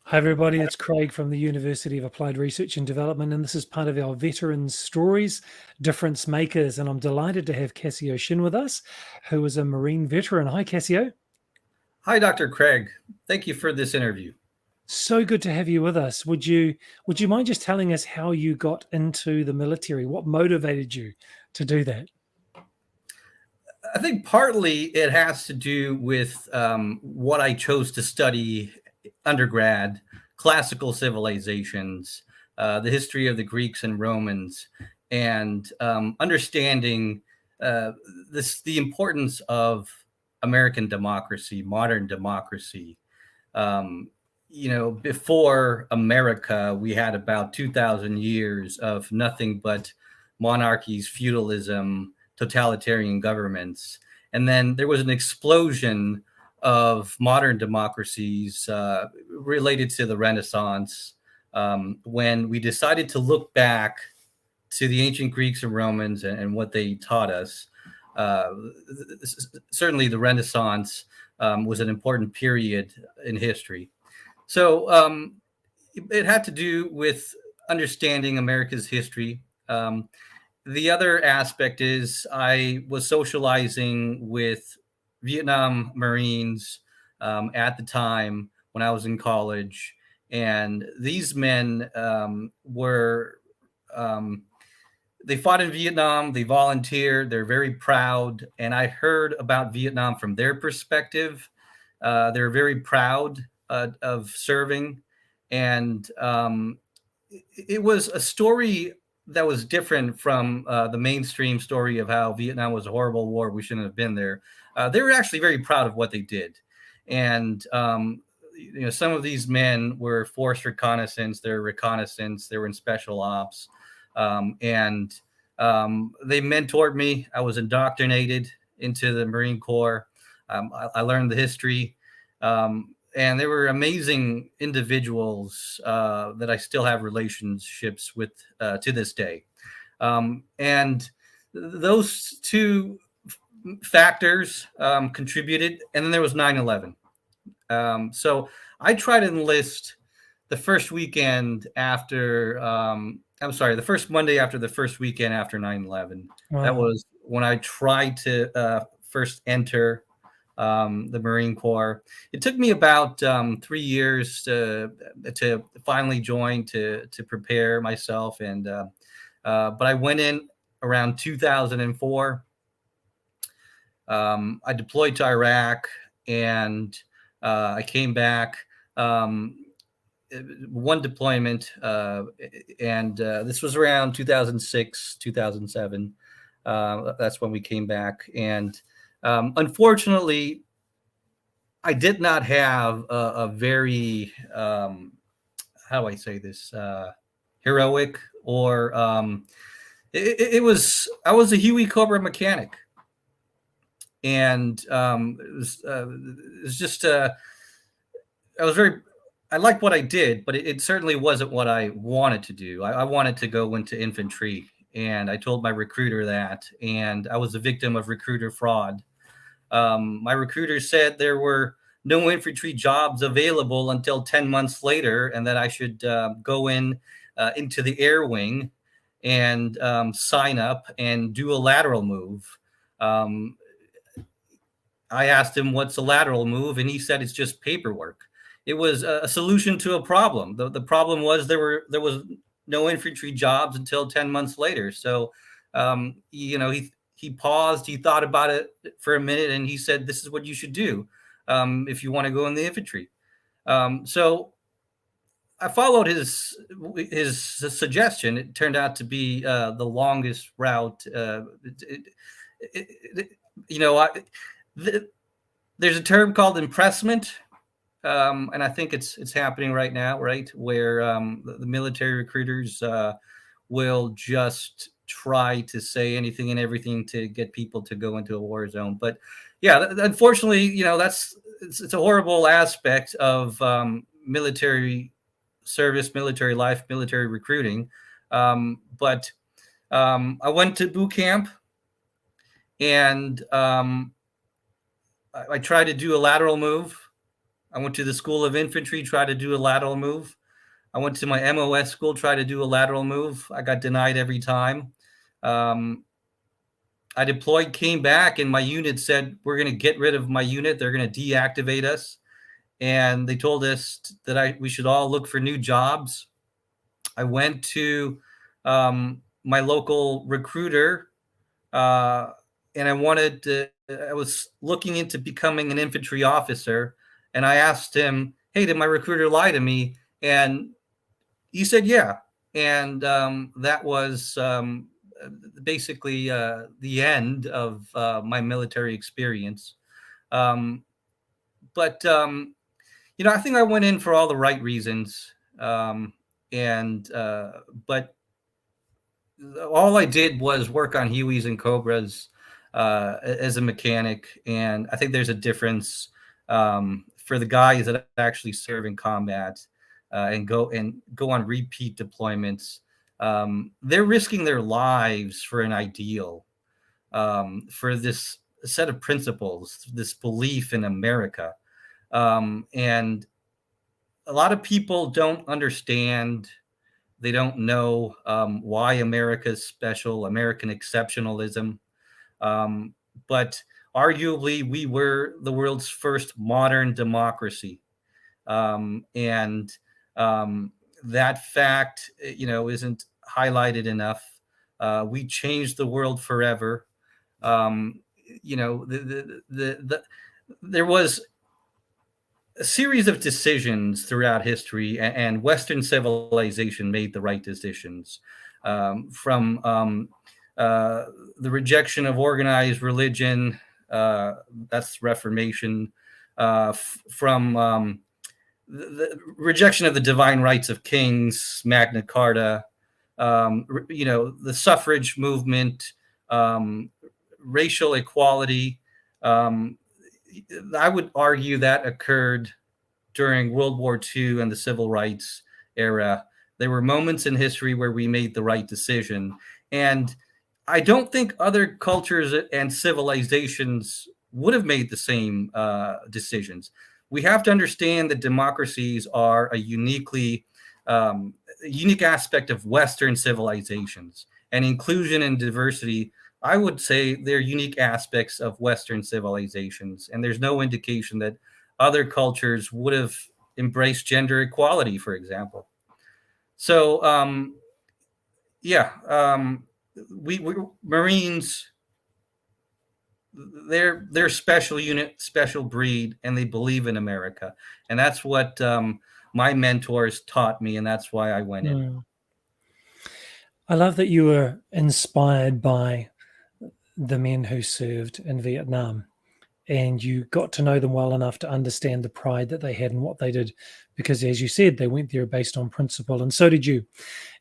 Hi, everybody. It's Craig from the University of Applied Research and Development, and this is part of our Veterans Stories, Difference Makers. And I'm delighted to have Casio Shyn with us, who is a Marine veteran. Hi, Casio. Hi, Dr. Craig. Thank you for this interview. So good to have you with us. Would you mind just telling us how you got into the military? What motivated you to do that? I think partly it has to do with what I chose to study undergrad, classical civilizations, the history of the Greeks and Romans, and understanding the importance of American democracy, modern democracy. Um, Before America, we had about 2,000 years of nothing but monarchies, feudalism, totalitarian governments. And then there was an explosion of modern democracies related to the Renaissance when we decided to look back to the ancient Greeks and Romans and what they taught us. Uh, Certainly, the Renaissance was an important period in history. So it had to do with understanding America's history. The other aspect is I was socializing with Vietnam Marines at the time when I was in college. And these men um, they fought in Vietnam, they volunteered, they're very proud. And I heard about Vietnam from their perspective. They're very proud of serving. And it was a story that was different from the mainstream story of how Vietnam was a horrible war. We shouldn't have been there. They were actually very proud of what they did. And, some of these men were forced reconnaissance, they were in special ops. And They mentored me. I was indoctrinated into the Marine Corps. I learned the history. And they were amazing individuals that I still have relationships with to this day. And those two factors contributed. And then there was 9/11. So I tried to enlist the first weekend after, I'm sorry, the first Monday after the first weekend after 9/11. That Wow. was when I tried to first enter the Marine Corps. It took me about 3 years to finally join to prepare myself, and but I went in around 2004. I deployed to Iraq, and I came back. Um, One deployment, and this was around 2006, 2007. That's when we came back, and unfortunately, I did not have a very how do I say this heroic or it was I was a Huey Cobra mechanic, and it was just I was very I liked what I did, but it certainly wasn't what I wanted to do. I wanted to go into infantry, and I told my recruiter that, and I was a victim of recruiter fraud. My recruiter said there were no infantry jobs available until 10 months later, and that I should go into the air wing and sign up and do a lateral move. Um, I asked him what's a lateral move, and he said it's just paperwork. It was a solution to a problem. The problem was there was no infantry jobs until 10 months later. So, he paused, he thought about it for a minute, and he said, "This is what you should do if you want to go in the infantry." So I followed his suggestion. It turned out to be the longest route. It, it, you know, I, th- there's a term called impressment, and I think it's happening right now, right, where the military recruiters will just try to say anything and everything to get people to go into a war zone. But yeah, unfortunately, it's a horrible aspect of military service, military life, military recruiting. But I went to boot camp, and I tried to do a lateral move, I went to the School of Infantry, tried to do a lateral move. I went to my MOS school, tried to do a lateral move. I got denied every time. I deployed, came back, and my unit said, we're going to get rid of my unit. They're going to deactivate us. And they told us that we should all look for new jobs. I went to my local recruiter, and I was looking into becoming an infantry officer. And I asked him, hey, did my recruiter lie to me? And he said, yeah. And that was basically the end of my military experience. But I think I went in for all the right reasons. But all I did was work on Hueys and Cobras as a mechanic. And I think there's a difference for the guys that actually serve in combat and go on repeat deployments. They're risking their lives for an ideal, for this set of principles, this belief in America. And a lot of people don't understand. They don't know why America is special, American exceptionalism. But arguably, we were the world's first modern democracy. And that fact, isn't highlighted enough. We changed the world forever. There was a series of decisions throughout history, and Western civilization made the right decisions. From the rejection of organized religion, that's Reformation, from the rejection of the divine rights of kings, Magna Carta, the suffrage movement, racial equality. I would argue that occurred during World War II and the Civil Rights era. There were moments in history where we made the right decision. And I don't think other cultures and civilizations would have made the same decisions. We have to understand that democracies are a unique aspect of Western civilizations, and inclusion and diversity, I would say, they're unique aspects of Western civilizations. And there's no indication that other cultures would have embraced gender equality, for example. So, we Marines, they're special unit, special breed, and they believe in America. And that's what my mentors taught me, and that's why I went in. I love that you were inspired by the men who served in Vietnam, and you got to know them well enough to understand the pride that they had in what they did, because as you said, they went there based on principle, and so did you.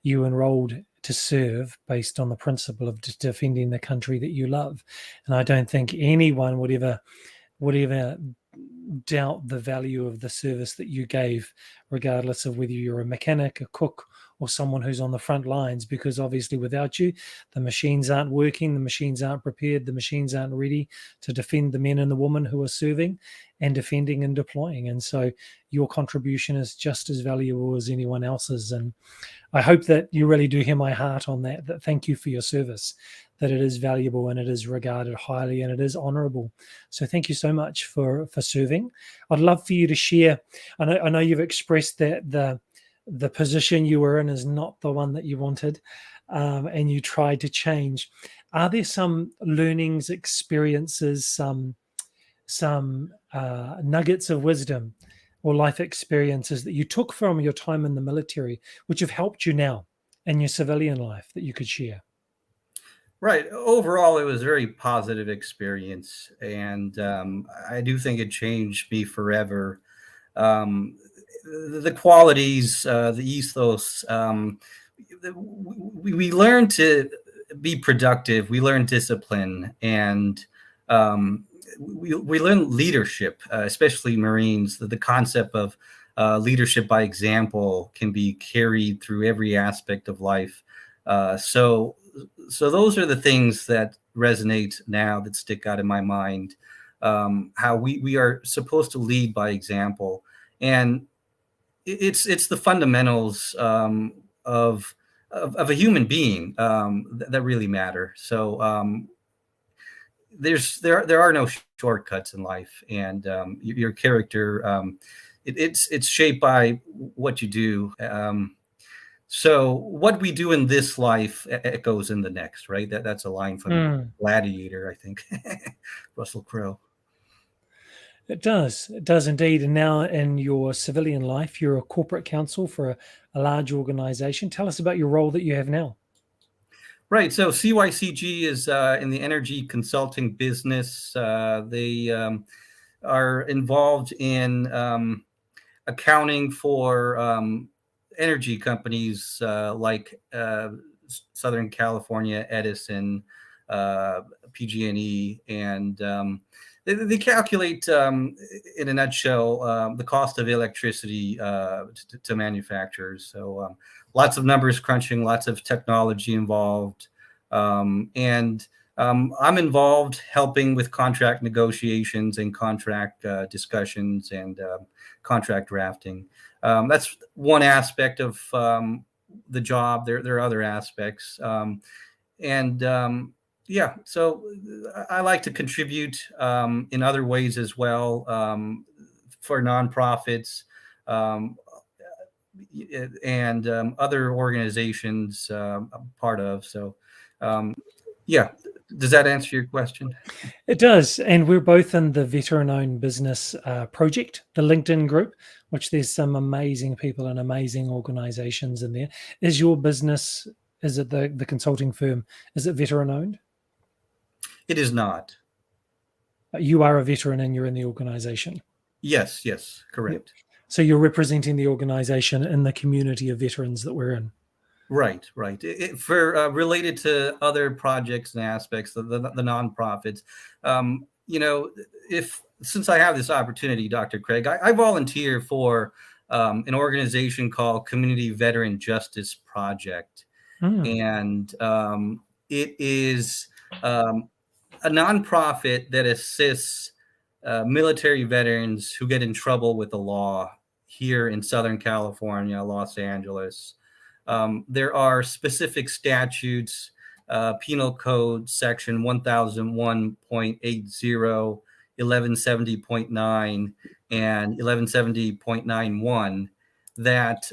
You enrolled to serve based on the principle of defending the country that you love. And I don't think anyone would ever doubt the value of the service that you gave, regardless of whether you're a mechanic, a cook, or someone who's on the front lines, because obviously without you, the machines aren't working, the machines aren't prepared, the machines aren't ready to defend the men and the women who are serving and defending and deploying. And so your contribution is just as valuable as anyone else's. And I hope that you really do hear my heart on that thank you for your service, that it is valuable and it is regarded highly and it is honorable. So thank you so much for serving. I'd love for you to share. I know you've expressed that the position you were in is not the one that you wanted, and you tried to change. Are there some learnings, experiences, some nuggets of wisdom or life experiences that you took from your time in the military, which have helped you now in your civilian life, that you could share? Right. Overall, it was a very positive experience, and I do think it changed me forever. The qualities, the ethos, we learn to be productive. We learn discipline, and we learn leadership, especially Marines. The concept of leadership by example can be carried through every aspect of life. So those are the things that resonate now, that stick out in my mind. how we are supposed to lead by example, and it's the fundamentals of a human being that really matter. So there are no shortcuts in life, and your character it's shaped by what you do. So what we do in this life echoes in the next, right? That's a line from Mm. Gladiator, I think. Russell Crowe. It does. It does indeed. And now in your civilian life, you're a corporate counsel for a large organization. Tell us about your role that you have now. Right. So CYCG is in the energy consulting business. They are involved in accounting for energy companies like Southern California, Edison, PG&E, and they calculate, in a nutshell, the cost of electricity to manufacturers. So lots of numbers crunching, lots of technology involved, and I'm involved helping with contract negotiations and contract discussions and contract drafting. That's one aspect of the job. There are other aspects, and yeah. So I like to contribute in other ways as well, for nonprofits um, and other organizations I'm part of. So um, yeah, does that answer your question? It does. And we're both in the veteran owned business project, the LinkedIn group, which there's some amazing people and amazing organizations in there. Is your business, is it the consulting firm, is it veteran owned? It is not. You are a veteran and you're in the organization. Yes, yes, Yep. correct. So you're representing the organization in the community of veterans that we're in. Right, right. For related to other projects and aspects of the nonprofits, you know, if since I have this opportunity, Dr. Craig, I volunteer for an organization called Community Veteran Justice Project, Mm, and it is a nonprofit that assists military veterans who get in trouble with the law here in Southern California, Los Angeles. There are specific statutes, Penal Code Section 1001.80, 1170.9, and 1170.91 that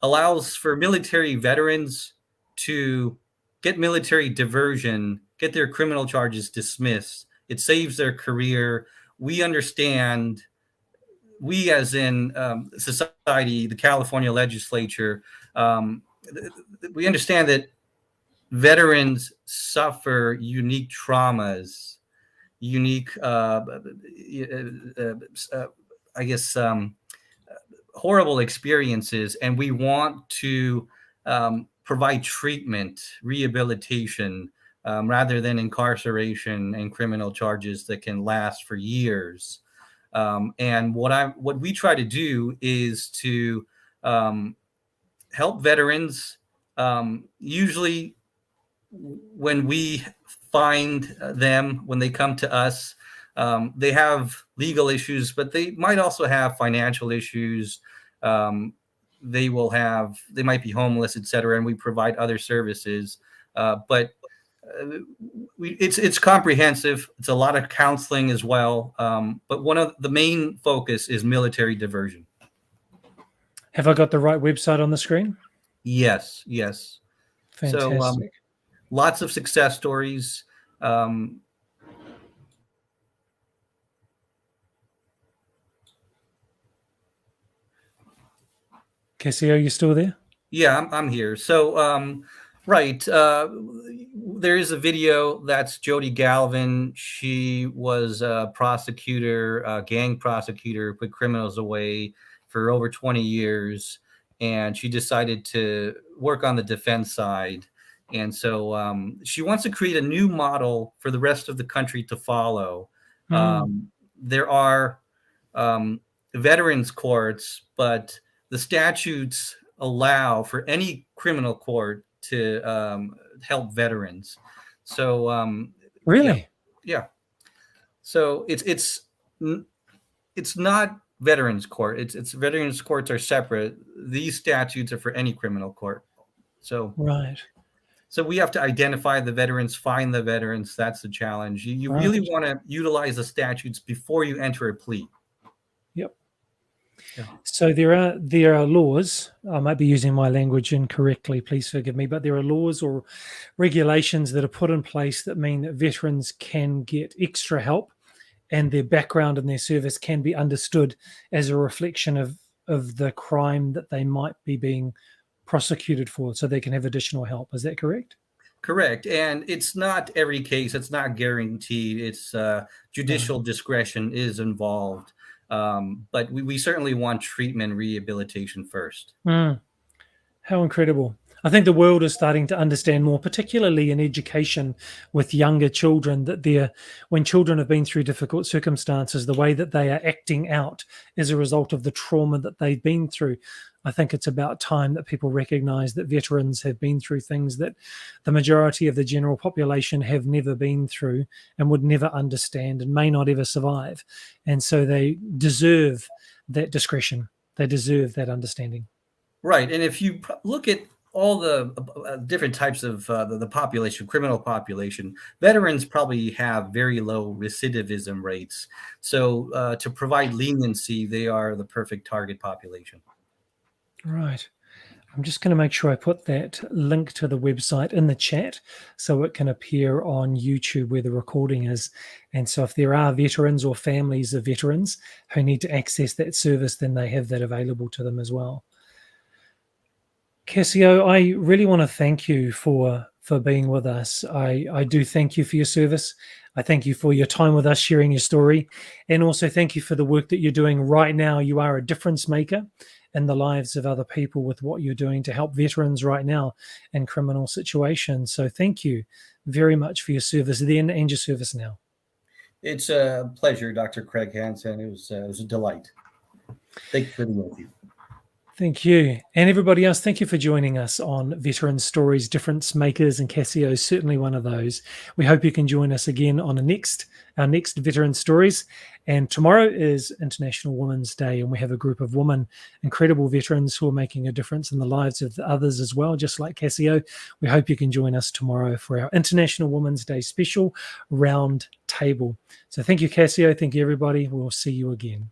allows for military veterans to get military diversion, get their criminal charges dismissed. It saves their career. We understand, we as in society, the California legislature, we understand that veterans suffer unique traumas, unique, I guess, horrible experiences, and we want to provide treatment, rehabilitation, rather than incarceration and criminal charges that can last for years. And what we try to do is to help veterans. Usually, when we find them, when they come to us, they have legal issues, but they might also have financial issues. They might be homeless, etc., and we provide other services. But it's comprehensive. It's a lot of counseling as well. But one of the main focus is military diversion. have I got the right website on the screen? Yes, yes. So Fantastic. lots of success stories. Casio, you still there? Yeah, I'm here. So, right, there is a video that's Jody Galvin. She was a prosecutor, a gang prosecutor, put criminals away for over 20 years, and she decided to work on the defense side. And so she wants to create a new model for the rest of the country to follow. Mm, There are veterans courts, but the statutes allow for any criminal court to help veterans. So yeah, really? yeah. So it's not veterans court. It's veterans courts are separate. These statutes are for any criminal court. So Right. so we have to identify the veterans, find the veterans. That's the challenge. You really Right. want to utilize the statutes before you enter a plea. Yep. Yeah. So there are laws. I might be using my language incorrectly. Please forgive me, but there are laws or regulations that are put in place that mean that veterans can get extra help, and their background and their service can be understood as a reflection of the crime that they might be being prosecuted for, so they can have additional help. Is that correct? Correct. And it's not every case, it's not guaranteed. It's Right. judicial discretion is involved. But we certainly want treatment rehabilitation first. Mm. How incredible. I think the world is starting to understand more, particularly in education with younger children, that when children have been through difficult circumstances, the way that they are acting out is a result of the trauma that they've been through. I think it's about time that people recognize that veterans have been through things that the majority of the general population have never been through and would never understand and may not ever survive. And so they deserve that discretion. They deserve that understanding. Right. And if you look at all the different types of the population, criminal population, veterans probably have very low recidivism rates. So to provide leniency, they are the perfect target population. Right. I'm just going to make sure I put that link to the website in the chat so it can appear on YouTube where the recording is. And so if there are veterans or families of veterans who need to access that service, then they have that available to them as well. Casio, I really want to thank you for being with us. I do thank you for your service. I thank you for your time with us, sharing your story, and also thank you for the work that you're doing right now. You are a difference maker in the lives of other people with what you're doing to help veterans right now in criminal situations. So thank you very much for your service then and your service now. It's a pleasure, Dr. Craig Hansen. It was a delight. Thank you for the interview. Thank you. And everybody else, thank you for joining us on Veteran Stories, Difference Makers, and Casio is certainly one of those. We hope you can join us again on our next Veteran Stories. And tomorrow is International Women's Day, and we have a group of women, incredible veterans who are making a difference in the lives of the others as well, just like Casio. We hope you can join us tomorrow for our International Women's Day special round table. So thank you, Casio. Thank you, everybody. We'll see you again.